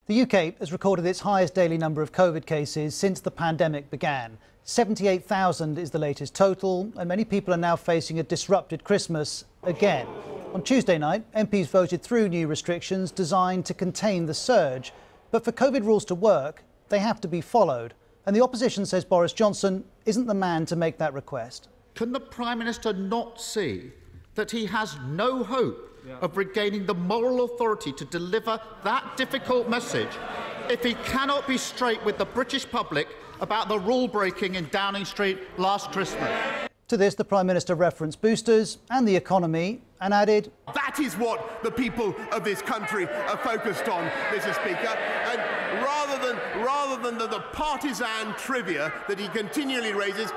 The UK has recorded its highest daily number of COVID cases since the pandemic began. 78,000 is the latest total, and many people are now facing a disrupted Christmas again. On Tuesday night, MPs voted through new restrictions designed to contain the surge. But for COVID rules to work, they have to be followed. And the opposition says Boris Johnson isn't the man to make that request. Can the Prime Minister not see that he has no hope of regaining the moral authority to deliver that difficult message if he cannot be straight with the British public about the rule-breaking in Downing Street last Christmas? To this, the Prime Minister referenced boosters and the economy and added, "That is what the people of this country are focused on, Mr. Speaker, and rather than the partisan trivia that he continually raises."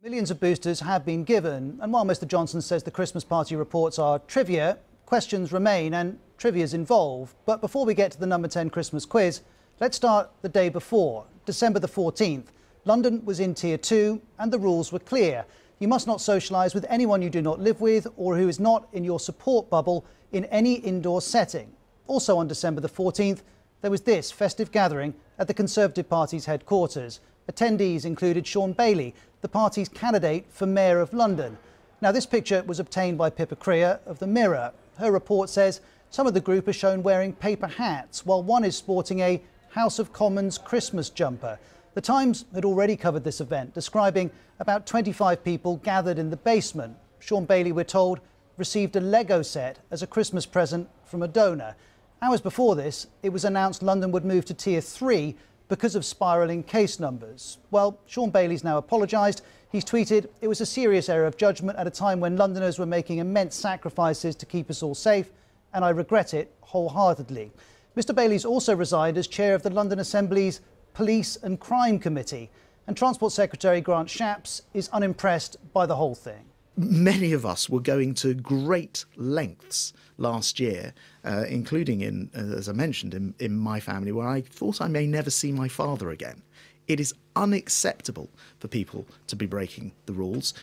Millions of boosters have been given, and while Mr Johnson says the Christmas party reports are trivia, questions remain and trivia's involved. But before we get to the number 10 Christmas quiz, let's start the day before, December the 14th. London was in Tier 2 and the rules were clear. You must not socialise with anyone you do not live with or who is not in your support bubble in any indoor setting. Also on December the 14th, there was this festive gathering at the Conservative Party's headquarters. Attendees included Sean Bailey, the party's candidate for Mayor of London. Now, this picture was obtained by Pippa Creer of The Mirror. Her report says some of the group are shown wearing paper hats, while one is sporting a House of Commons Christmas jumper. The Times had already covered this event, describing about 25 people gathered in the basement. Sean Bailey, we're told, received a Lego set as a Christmas present from a donor. Hours before this, it was announced London would move to Tier 3 because of spiralling case numbers. Well, Sean Bailey's now apologised. He's tweeted, "It was a serious error of judgment at a time when Londoners were making immense sacrifices to keep us all safe, and I regret it wholeheartedly." Mr Bailey's also resigned as chair of the London Assembly's Police and Crime Committee, and Transport Secretary Grant Shapps is unimpressed by the whole thing. Many of us were going to great lengths last year, including in, as I mentioned, in my family, where I thought I may never see my father again. It is unacceptable for people to be breaking the rules.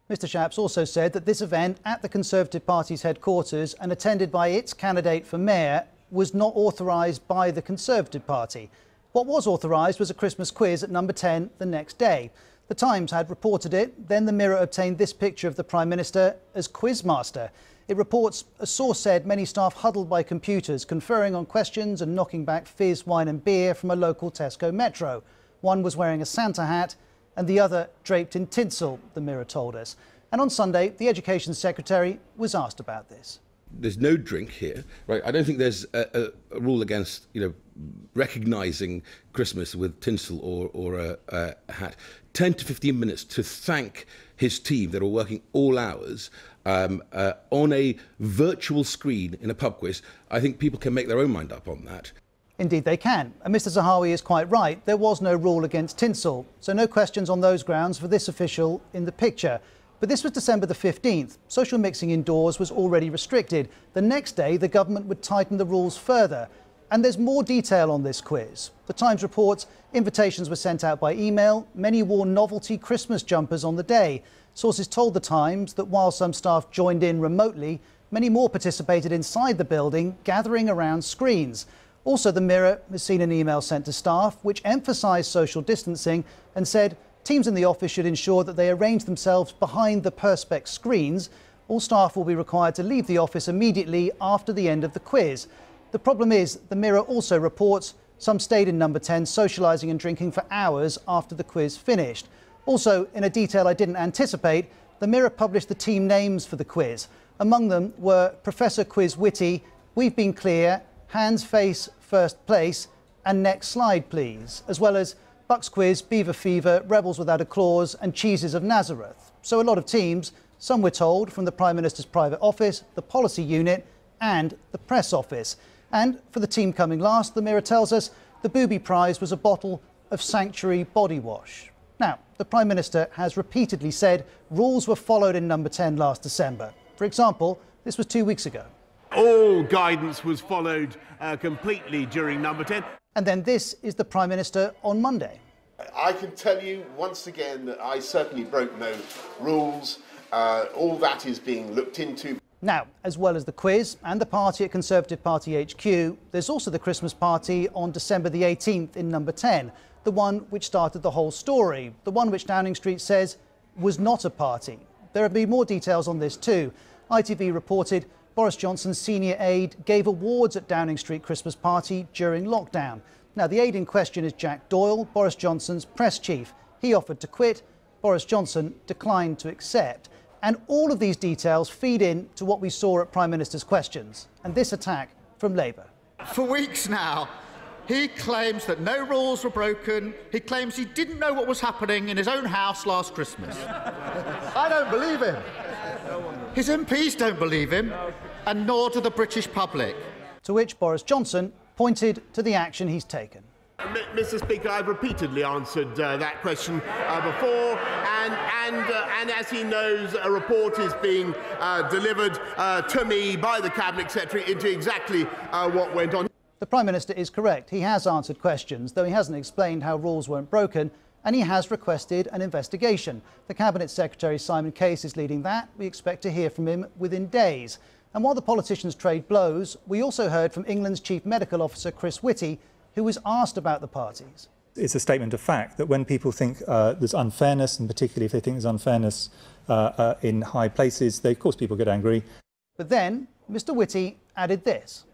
Mr Shapps also said that this event at the Conservative Party's headquarters and attended by its candidate for mayor was not authorised by the Conservative Party. What was authorised was a Christmas quiz at number 10 the next day. The Times had reported it, then the Mirror obtained this picture of the Prime Minister as quizmaster. It reports a source said many staff huddled by computers, conferring on questions and knocking back fizz, wine and beer from a local Tesco Metro. One was wearing a Santa hat and the other draped in tinsel, the Mirror told us. And on Sunday, the Education Secretary was asked about this. There's no drink here, right? I don't think there's a rule against, recognising Christmas with tinsel or a hat. 10 to 15 minutes to thank his team that are working all hours on a virtual screen in a pub quiz. I think people can make their own mind up on that. Indeed they can. And Mr Zahawi is quite right. There was no rule against tinsel, so no questions on those grounds for this official in the picture. But this was December the 15th. Social mixing indoors was already restricted. The next day, the government would tighten the rules further. And there's more detail on this quiz. The Times reports invitations were sent out by email. Many wore novelty Christmas jumpers on the day. Sources told the Times that while some staff joined in remotely, many more participated inside the building, gathering around screens. Also, the Mirror has seen an email sent to staff which emphasised social distancing and said teams in the office should ensure that they arrange themselves behind the Perspex screens. All staff will be required to leave the office immediately after the end of the quiz. The problem is, the Mirror also reports some stayed in number 10 socialising and drinking for hours after the quiz finished. Also, in a detail I didn't anticipate, the Mirror published the team names for the quiz. Among them were Professor Quiz Witty, We've Been Clear, Hands Face First Place and Next Slide Please, as well as Bucks Quiz, Beaver Fever, Rebels Without a Clause and Cheeses of Nazareth. So a lot of teams, some we're told from the Prime Minister's private office, the policy unit and the press office. And for the team coming last, the Mirror tells us the booby prize was a bottle of Sanctuary body wash. Now, the Prime Minister has repeatedly said rules were followed in number 10 last December. For example, this was 2 weeks ago. All guidance was followed completely during number 10. And then this is the Prime Minister on Monday. I can tell you once again that I certainly broke no rules. All that is being looked into. Now, as well as the quiz and the party at Conservative Party HQ, there's also the Christmas party on December the 18th in number 10, the one which started the whole story, the one which Downing Street says was not a party. There have been more details on this too. ITV reported Boris Johnson's senior aide gave awards at Downing Street Christmas party during lockdown. Now, the aide in question is Jack Doyle, Boris Johnson's press chief. He offered to quit. Boris Johnson declined to accept. And all of these details feed in to what we saw at Prime Minister's questions and this attack from Labour. For weeks now, he claims that no rules were broken. He claims he didn't know what was happening in his own house last Christmas. I don't believe him. His MPs don't believe him, and nor do the British public. To which Boris Johnson pointed to the action he's taken. Mr. Speaker, I've repeatedly answered that question before, and as he knows, a report is being delivered to me by the Cabinet Secretary into exactly what went on. The Prime Minister is correct. He has answered questions, though he hasn't explained how rules weren't broken, and he has requested an investigation. The Cabinet Secretary, Simon Case, is leading that. We expect to hear from him within days. And while the politicians trade blows, we also heard from England's Chief Medical Officer, Chris Whitty, who was asked about the parties. It's a statement of fact that when people think there's unfairness, and particularly if they think there's unfairness in high places, of course people get angry. But then Mr. Whitty added this.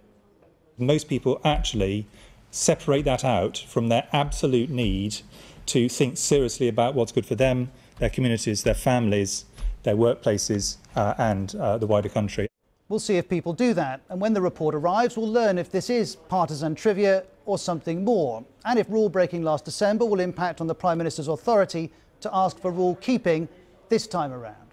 Most people actually separate that out from their absolute need to think seriously about what's good for them, their communities, their families, their workplaces and the wider country. We'll see if people do that, and when the report arrives, we'll learn if this is partisan trivia or something more, and if rule breaking last December will impact on the Prime Minister's authority to ask for rule keeping this time around.